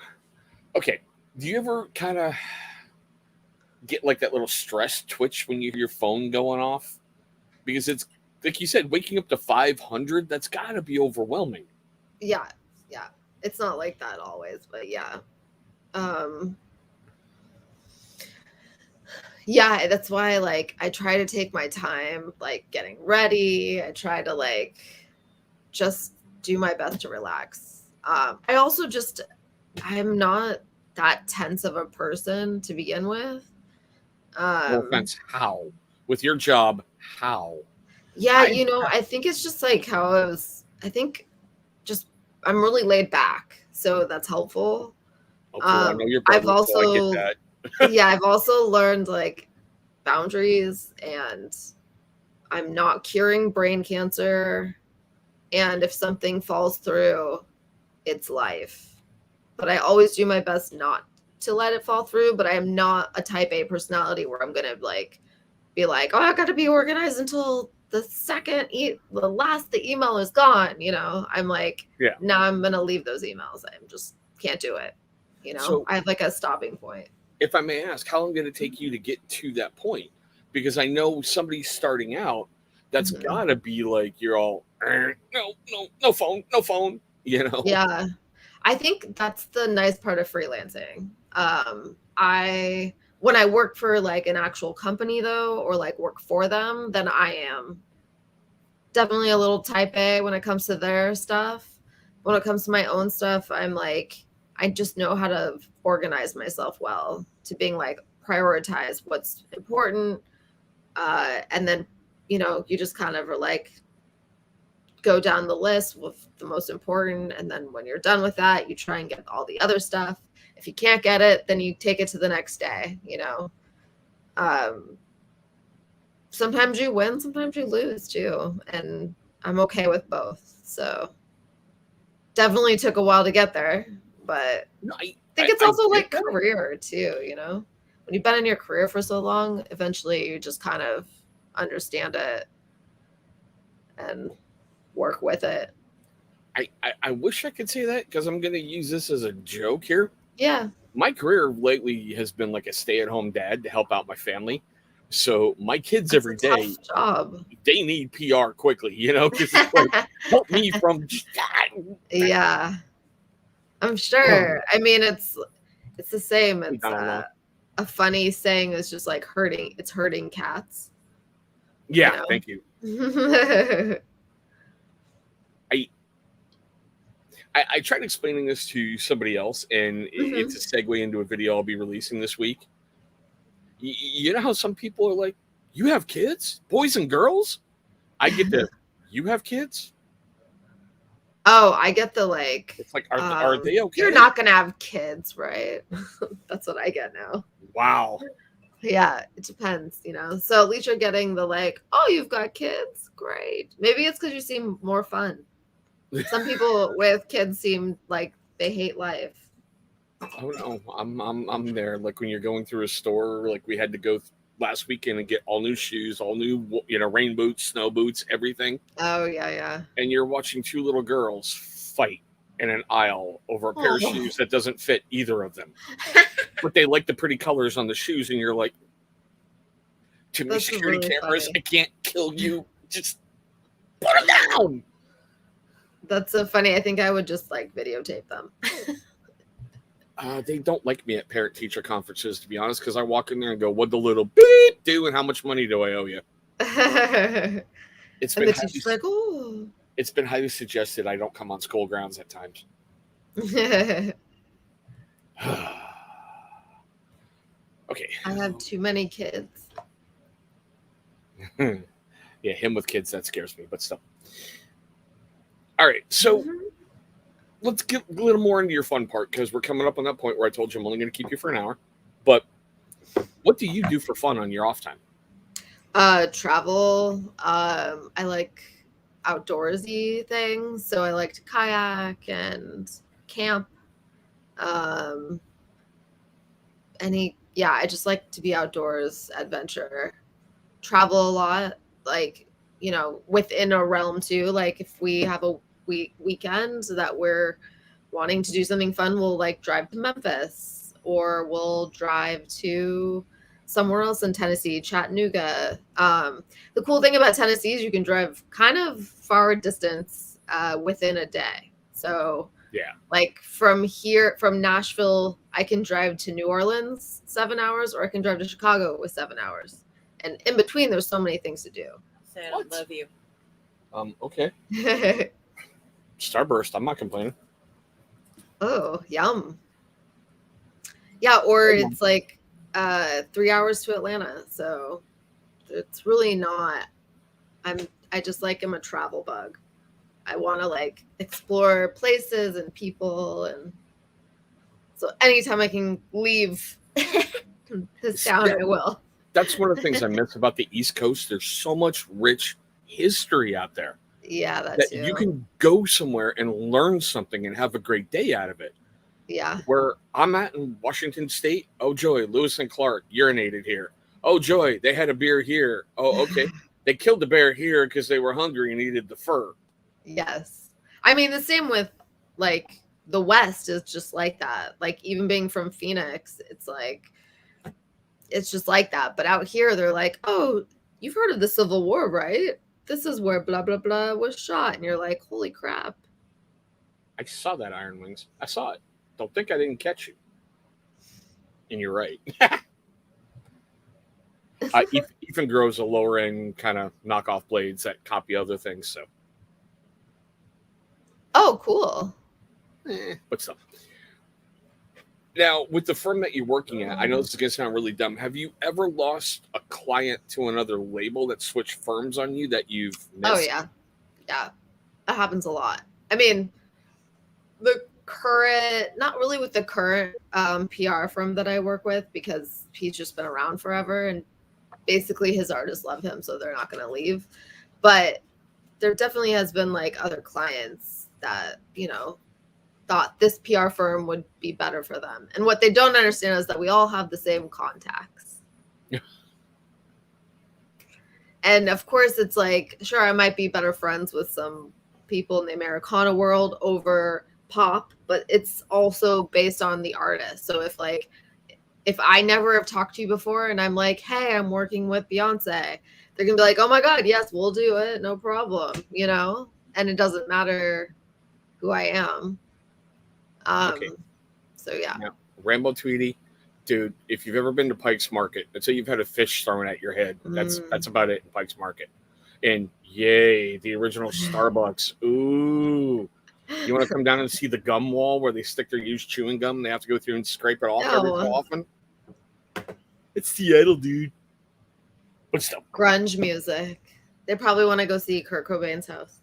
Okay. Do you ever kind of get like that little stress twitch when you hear your phone going off? Because it's, like you said, waking up to 500, that's got to be overwhelming. Yeah. Yeah. It's not like that always, but yeah. Yeah, that's why like I try to take my time like getting ready. I try to like just do my best to relax. I also just I'm not that tense of a person to begin with. No offense. How? With your job, how? Yeah, I think it's just like how I think just I'm really laid back, so that's helpful. Okay, I know your brother, I've also so I get that. yeah, I've also learned like boundaries, and I'm not curing brain cancer. And if something falls through, it's life. But I always do my best not to let it fall through. But I am not a type A personality where I'm gonna like be like, oh, I got to be organized until the email is gone. I'm like, yeah. Now I'm gonna leave those emails. I just can't do it. So, I have like a stopping point. If I may ask, how long did it take you to get to that point? Because I know somebody starting out, that's gotta be like you're all no phone. Yeah, I think that's the nice part of freelancing. When I work for like an actual company though, or like work for them, then I am definitely a little type A when it comes to their stuff. When it comes to my own stuff, I'm like, I just know how to organize myself well to being like prioritize what's important. And then, you just kind of are like, go down the list with the most important. And then when you're done with that, you try and get all the other stuff. If you can't get it, then you take it to the next day, Sometimes you win, sometimes you lose too. And I'm okay with both. So definitely took a while to get there, but I think it's also like career too, when you've been in your career for so long, eventually you just kind of understand it and work with it. I wish I could say that because I'm going to use this as a joke here. Yeah. My career lately has been like a stay-at-home dad to help out my family. So my kids That's every day, job. They need PR quickly, because it's like, help me from. Yeah, I'm sure. I mean, it's the same. It's a funny saying is just like it's hurting cats. Yeah, thank you. I tried explaining this to somebody else, and it's a segue into a video I'll be releasing this week. You know how some people are like, you have kids, boys and girls? I get the, you have kids? Oh, I get the like. It's like, are they okay? You're not gonna have kids, right? That's what I get now. Wow. Yeah, it depends, So at least you're getting the like, oh, you've got kids, great. Maybe it's because you seem more fun. Some people with kids seem like they hate life. Oh no, I'm there. Like when you're going through a store, like we had to go last weekend and get all new shoes, all new rain boots, snow boots, everything. Oh yeah. And you're watching two little girls fight in an aisle over a pair of shoes that doesn't fit either of them. But they like the pretty colors on the shoes, and you're like, too many security really cameras. funny. I can't kill you. Just put them down. That's so funny. I think I would just like videotape them. They don't like me at parent-teacher conferences, to be honest, because I walk in there and go, "What the little beep do, and how much money do I owe you?" It's been highly suggested I don't come on school grounds at times. Okay. I have too many kids. Yeah, him with kids, that scares me, but still. All right, so let's get a little more into your fun part, because we're coming up on that point where I told you I'm only going to keep you for an hour. But what do you do for fun on your off time? Travel. I like outdoorsy things, so I like to kayak and camp. I just like to be outdoors, adventure, travel a lot, like, within a realm too. Like if we have a weekend that we're wanting to do something fun, we'll like drive to Memphis, or we'll drive to somewhere else in Tennessee, Chattanooga. The cool thing about Tennessee is you can drive kind of far distance within a day. So yeah, like from Nashville, I can drive to New Orleans 7 hours, or I can drive to Chicago with 7 hours. And in between, there's so many things to do. Say I love you. Okay. Starburst, I'm not complaining. Oh, yum. Yeah, or it's like 3 hours to Atlanta. So it's really not. I just like am a travel bug. I want to like explore places and people, and so anytime I can leave this town, I will. That's one of the things I miss about the East Coast. There's so much rich history out there. Yeah, that too. You can go somewhere and learn something and have a great day out of it. Yeah. Where I'm at in Washington State, oh joy, Lewis and Clark urinated here. Oh joy, they had a beer here. Oh, okay. They killed the bear here because they were hungry and needed the fur. Yes. I mean, the same with like the West is just like that. Like even being from Phoenix, it's just like that. But out here, they're like, oh, you've heard of the Civil War, right? This is where blah, blah, blah was shot. And you're like, holy crap. I saw that, Iron Wings. I saw it. Don't think I didn't catch you. And you're right. Ethan grows a lower end kind of knockoff blades that copy other things. So. Oh, cool. But still. Now, with the firm that you're working at, I know this is going to sound really dumb. Have you ever lost a client to another label that switched firms on you that you've missed? Oh, yeah. Yeah. That happens a lot. I mean, not really with the current PR firm that I work with, because he's just been around forever and basically his artists love him, so they're not going to leave. But there definitely has been like other clients that, thought this PR firm would be better for them. And what they don't understand is that we all have the same contacts. Yeah. And of course, it's like, sure, I might be better friends with some people in the Americana world over pop, but it's also based on the artist. So if I never have talked to you before and I'm like, hey, I'm working with Beyonce, they're going to be like, oh my God, yes, we'll do it. No problem. And it doesn't matter who I am. Okay. So yeah. Rambo Tweety, dude, if you've ever been to Pike's Market, until you've had a fish thrown at your head, that's about it in Pike's Market. And yay, the original Starbucks. Ooh. You want to come down and see the gum wall where they stick their used chewing gum and they have to go through and scrape it off every so often? It's Seattle, dude. But still. Grunge music. They probably want to go see Kurt Cobain's house.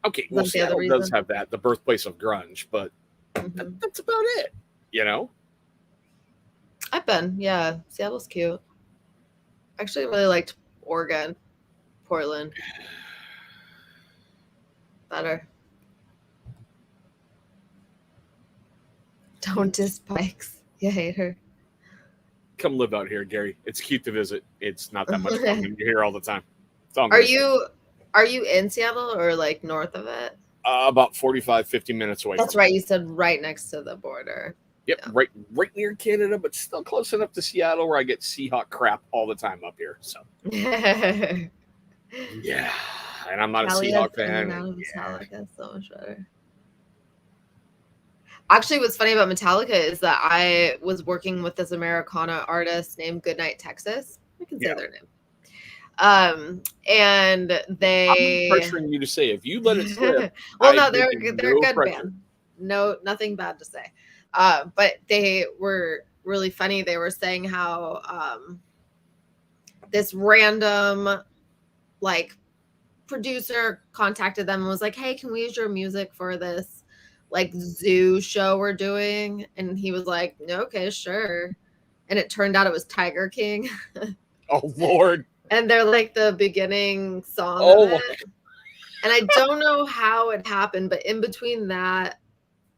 Okay, Is well, that the other Seattle does reason? have that, the birthplace of grunge, but Mhm. that's about it, you know? I've been, yeah. Seattle's cute. Actually, really liked Oregon, Portland. Better. Don't diss Pikes. You hate her. Come live out here, Gary. It's cute to visit. It's not that much fun when you're here all the time. That's all I'm Are gonna say. you in Seattle or like north of it? About 45, 50 minutes away That's from right. it. You said right next to the border. Yep, Yeah. right near Canada, but still close enough to Seattle where I get Seahawk crap all the time up here. So, yeah. And I'm not a Calia's Seahawk in and fan. out of And yeah. Metallica is so much better. Actually, what's funny about Metallica is that I was working with this Americana artist named Goodnight Texas. I can say Yeah. their name. And I'm they not pressuring you to say if you let it slip. well, I'm no, they're making they're a no good pressure. band. No, nothing bad to say. But they were really funny. They were saying how this random like producer contacted them and was like, "Hey, can we use your music for this like zoo show we're doing?" And he was like, "Okay, sure." And it turned out it was Tiger King. Oh Lord. And they're like the beginning song Oh of it. And I don't know how it happened, but in between that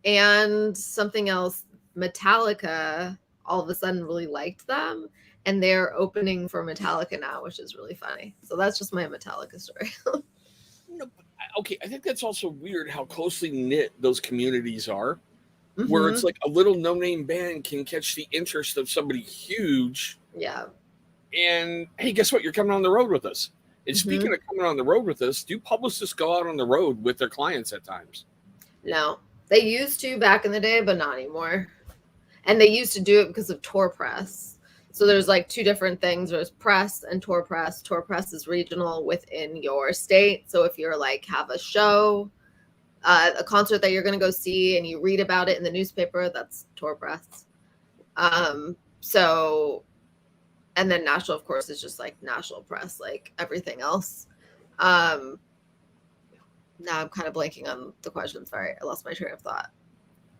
and something else, Metallica all of a sudden really liked them. And they're opening for Metallica now, which is really funny. So that's just my Metallica story. No, okay, I think that's also weird how closely knit those communities are, where it's like a little no-name band can catch the interest of somebody huge. Yeah. And hey, guess what? You're coming on the road with us. And speaking of coming on the road with us, do publicists go out on the road with their clients at times? No, they used to back in the day, but not anymore. And they used to do it because of tour press. So there's like two different things. There's press and tour press. Tour press is regional within your state. So if you're like have a show, a concert that you're going to go see and you read about it in the newspaper, that's tour press. So, and then national, of course, is just like national press, like everything else. Now I'm kind of blanking on the question. Sorry, I lost my train of thought.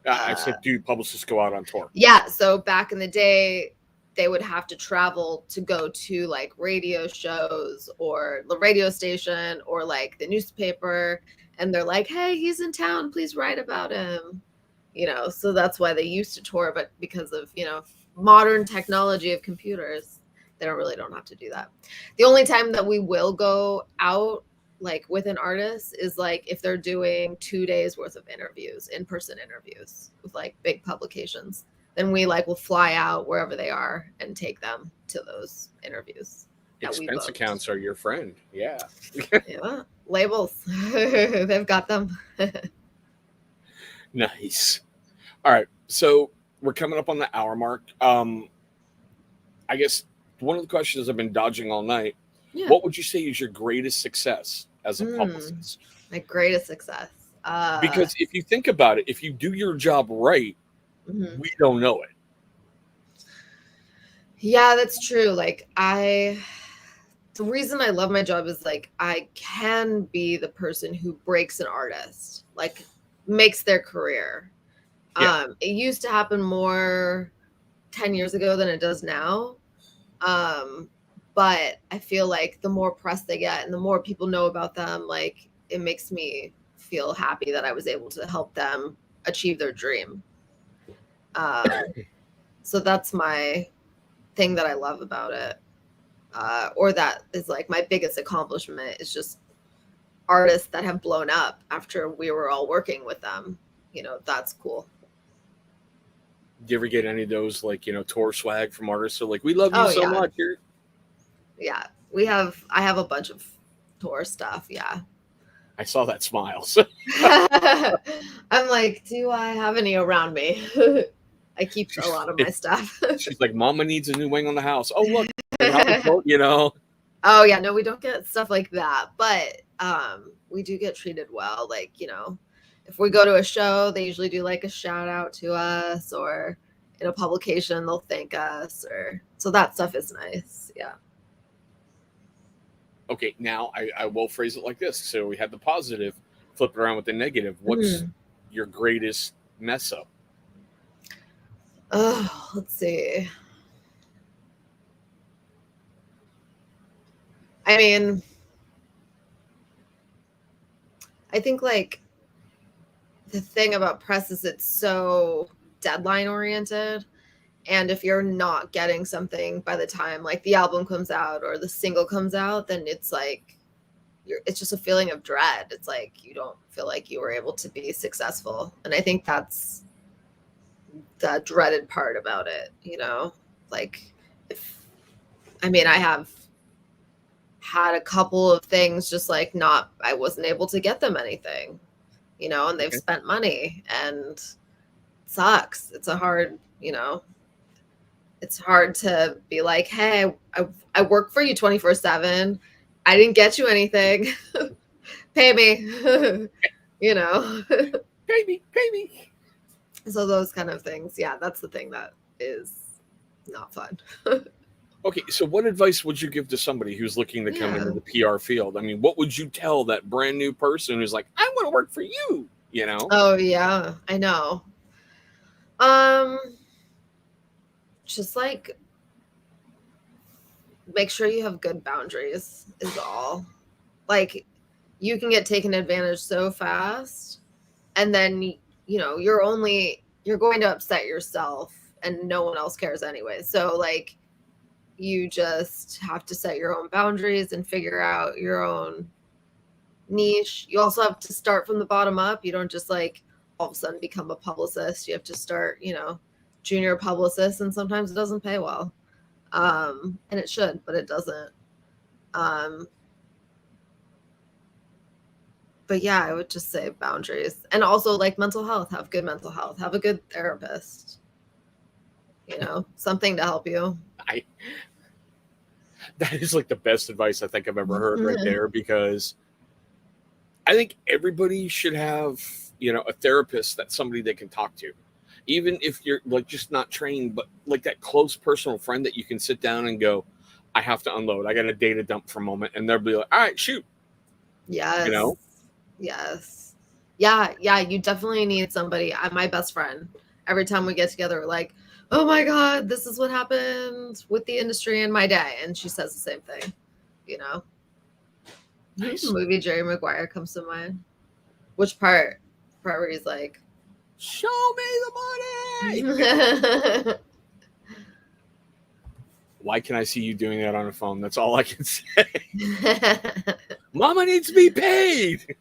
I said, do publicists go out on tour? Yeah. So back in the day, they would have to travel to go to like radio shows or the radio station or like the newspaper. And they're like, "Hey, he's in town. Please write about him." You know, so that's why they used to tour. But because of, you know, modern technology of computers, they don't have to do that. The only time that we will go out like with an artist is like if they're doing 2 days worth of interviews, in-person interviews with like big publications. Then we like will fly out wherever they are and take them to those interviews. Expense accounts are your friend. Yeah. Yeah. Labels. They've got them. Nice. All right. So we're coming up on the hour mark. I guess one of the questions I've been dodging all night. Yeah. What would you say is your greatest success as a publicist? My greatest success. Because if you think about it, if you do your job right, we don't know it. Yeah, that's true. Like the reason I love my job is like I can be the person who breaks an artist, like makes their career. Yeah. It used to happen more 10 years ago than it does now. But I feel like the more press they get and the more people know about them, like it makes me feel happy that I was able to help them achieve their dream. So that's my thing that I love about it. Or that is like my biggest accomplishment is just artists that have blown up after we were all working with them. You know, that's cool. Do you ever get any of those, like, you know, tour swag from artists? So like, we love you so much. Yeah, I have a bunch of tour stuff. Yeah. I saw that smile. So. I'm like, do I have any around me? I keep a lot of my stuff. She's like, Mama needs a new wing on the house. Oh, look, you know. Oh yeah, no, we don't get stuff like that, but we do get treated well. Like, you know, if we go to a show, they usually do like a shout out to us, or in a publication, they'll thank us, or so that stuff is nice. Yeah. Okay, now I will phrase it like this. So we had the positive, flip it around with the negative. What's your greatest mess up? Oh, let's see. I mean, I think like the thing about press is it's so deadline oriented. And if you're not getting something by the time like the album comes out or the single comes out, then it's like it's just a feeling of dread. It's like you don't feel like you were able to be successful. And I think that's the dreaded part about it, you know? Like I have had a couple of things just like I wasn't able to get them anything, you know, and they've spent money and it sucks. It's a hard, you know, it's hard to be like, hey, I work for you 24/7. I didn't get you anything. Pay me, you know. Pay me. So those kind of things. Yeah, that's the thing that is not fun. Okay, so what advice would you give to somebody who's looking to come into the PR field? I mean, what would you tell that brand new person who's like, I want to work for you, you know? Oh, yeah, I know. Just like make sure you have good boundaries is all. Like you can get taken advantage so fast, and then you know you're going to upset yourself and no one else cares anyway. So like you just have to set your own boundaries and figure out your own niche. You also have to start from the bottom up. You don't just like all of a sudden become a publicist. You have to start, you know, junior publicist, and sometimes it doesn't pay well. And it should, but it doesn't. But yeah, I would just say boundaries. And also like mental health, have good mental health, have a good therapist, you know, something to help you. That is like the best advice I think I've ever heard right there, because I think everybody should have, you know, a therapist, that's somebody they can talk to. Even if you're like just not trained, but like that close personal friend that you can sit down and go, I have to unload. I got a data dump for a moment. And they'll be like, all right, shoot. Yes. You know? Yes. Yeah. Yeah. You definitely need somebody. I'm my best friend. Every time we get together, we're like, oh my God, this is what happened with the industry in my day. And she says the same thing, you know? Nice. The movie Jerry Maguire comes to mind. Which part? Part where he's like, show me the money. Why can I see you doing that on a phone? That's all I can say. Mama needs to be paid.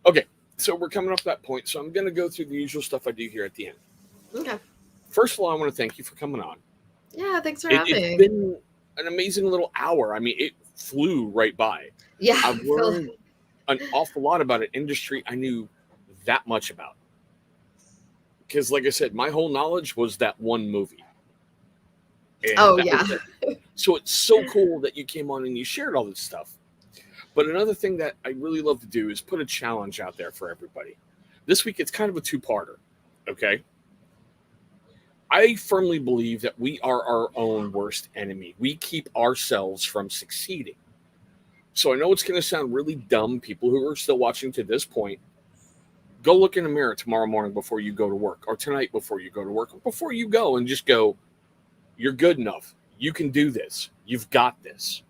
Okay, so we're coming up to that point. So I'm going to go through the usual stuff I do here at the end. Okay. First of all, I want to thank you for coming on. Yeah, thanks for having me. It's been an amazing little hour. I mean, it flew right by. Yeah. I've learned an awful lot about an industry I knew that much about. Because, like I said, my whole knowledge was that one movie. And yeah. So it's so cool that you came on and you shared all this stuff. But another thing that I really love to do is put a challenge out there for everybody. This week, it's kind of a two-parter, okay? I firmly believe that we are our own worst enemy. We keep ourselves from succeeding. So I know it's going to sound really dumb, people who are still watching to this point. Go look in the mirror tomorrow morning before you go to work, or tonight before you go to work, or before you go, and just go, you're good enough. You can do this. You've got this.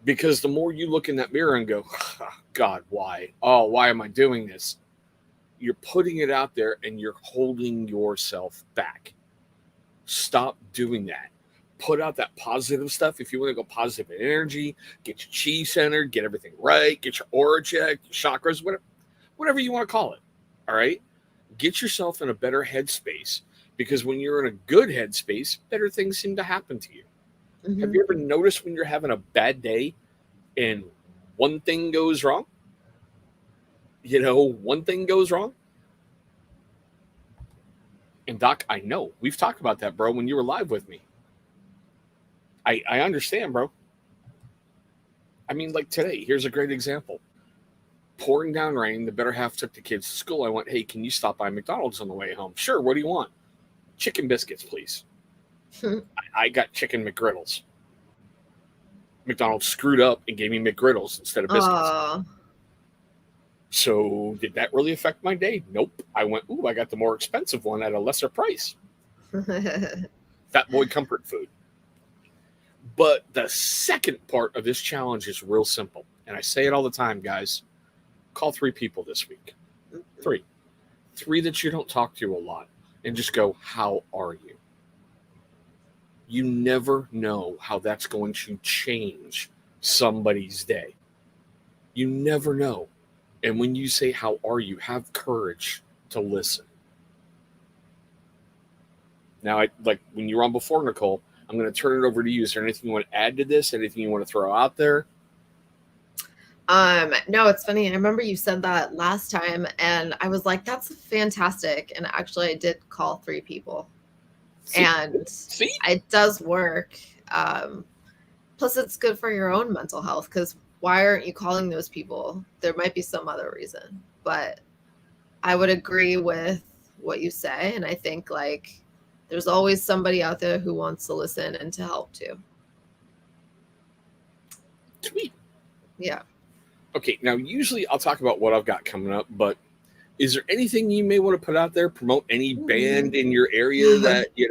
Because the more you look in that mirror and go, oh, God, why? Oh, why am I doing this? You're putting it out there and you're holding yourself back. Stop doing that. Put out that positive stuff. If you want to go positive energy, get your chi centered, get everything right, get your aura checked, your chakras, whatever you want to call it. All right? Get yourself in a better headspace, because when you're in a good headspace, better things seem to happen to you. Mm-hmm. Have you ever noticed when you're having a bad day and one thing goes wrong? You know, one thing goes wrong. And Doc, I know we've talked about that, bro, when you were live with me. I understand, bro. I mean, like today, here's a great example. pouring down rain. The better half took the kids to school. I went, hey, can you stop by McDonald's on the way home? Sure, what do you want? Chicken biscuits, please. I got chicken McGriddles. McDonald's screwed up and gave me McGriddles instead of biscuits. So did that really affect my day? Nope. I went, ooh, I got the more expensive one at a lesser price. Fat boy comfort food. But the second part of this challenge is real simple. And I say it all the time, guys. Call 3 people this week. 3. 3 that you don't talk to a lot. And just go, how are you? You never know how that's going to change somebody's day. You never know. And when you say, how are you, have courage to listen. Now, like when you were on before, Nichole, I'm going to turn it over to you. Is there anything you want to add to this? Anything you want to throw out there? No, it's funny. I remember you said that last time and I was like, that's fantastic. And actually I did call 3 people. And it does work. Plus it's good for your own mental health, because why aren't you calling those people? There might be some other reason, but I would agree with what you say. And I think like there's always somebody out there who wants to listen and to help too. Sweet. Yeah. Okay. Now, usually I'll talk about what I've got coming up, but is there anything you may want to put out there? Promote any band in your area that, you're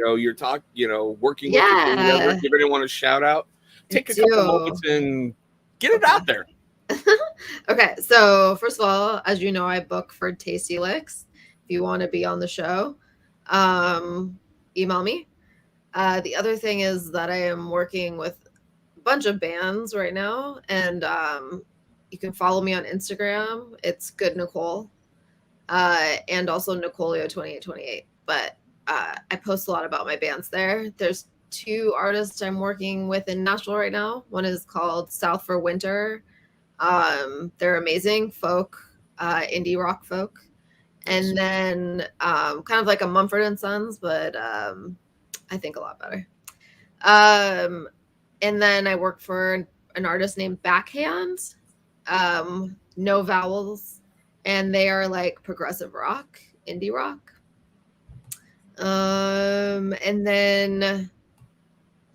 working with? Or whatever, give anyone a shout out. Take a couple moments and get it out there. Okay. So first of all, as you know, I book for Tasty Licks. If you want to be on the show, email me. The other thing is that I am working with a bunch of bands right now, and you can follow me on Instagram. It's Good Nichole, and also Nicoleo2828. But I post a lot about my bands there. There's 2 artists I'm working with in Nashville right now. One is called South for Winter. They're amazing folk, indie rock folk. And then kind of like a Mumford & Sons, but I think a lot better. And then I work for an artist named Backhand, no vowels, and they are like progressive rock, indie rock. And then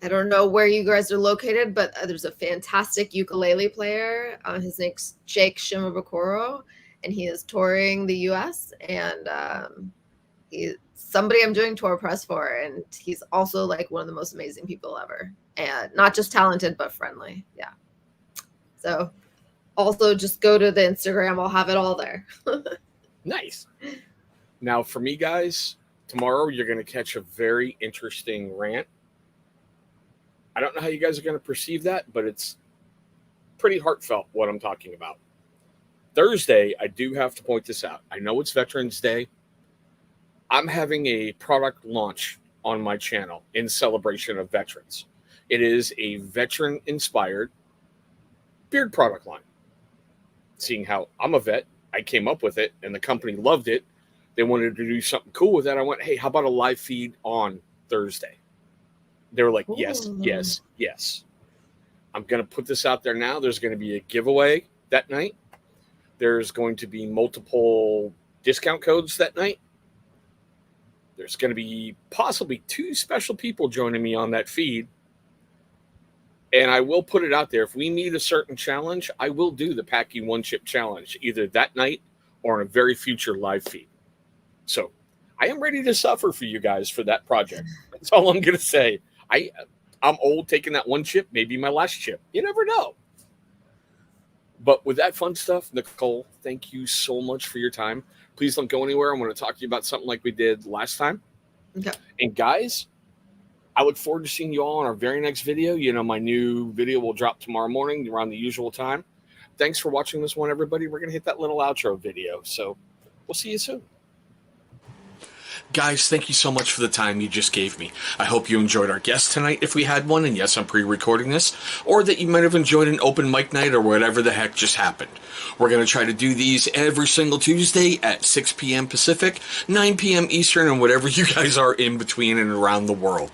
I don't know where you guys are located, but there's a fantastic ukulele player. His name's Jake Shimabukuro, and he is touring the U.S. And he's somebody I'm doing tour press for, and he's also like one of the most amazing people ever, and not just talented but friendly. Yeah. So also just go to the Instagram. I'll have it all there. Nice. Now for me, guys, tomorrow you're going to catch a very interesting rant. I don't know how you guys are going to perceive that, but it's pretty heartfelt what I'm talking about. Thursday, I do have to point this out. I know it's Veterans Day. I'm having a product launch on my channel in celebration of veterans. It is a veteran-inspired beard product line. Seeing how I'm a vet, I came up with it, and the company loved it. They wanted to do something cool with that. I went, hey, how about a live feed on Thursday? They were like, yes, yes, yes. I'm going to put this out there now. There's going to be a giveaway that night. There's going to be multiple discount codes that night. There's going to be possibly 2 special people joining me on that feed. And I will put it out there. If we meet a certain challenge, I will do the Packy One Chip Challenge, either that night or in a very future live feed. So I am ready to suffer for you guys for that project. That's all I'm going to say. I'm old, taking that 1 chip, maybe my last chip. You never know. But with that fun stuff, Nichole, thank you so much for your time. Please don't go anywhere. I want to talk to you about something like we did last time. Okay. And guys, I look forward to seeing you all in our very next video. My new video will drop tomorrow morning around the usual time. Thanks for watching this one, everybody. We're going to hit that little outro video. So we'll see you soon. Guys, thank you so much for the time you just gave me. I hope you enjoyed our guest tonight, if we had one, and yes, I'm pre-recording this, or that you might have enjoyed an open mic night or whatever the heck just happened. We're going to try to do these every single Tuesday at 6 p.m. Pacific, 9 p.m. Eastern, and whatever you guys are in between and around the world.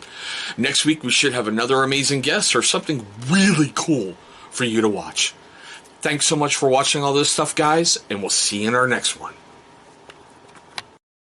Next week, we should have another amazing guest or something really cool for you to watch. Thanks so much for watching all this stuff, guys, and we'll see you in our next one.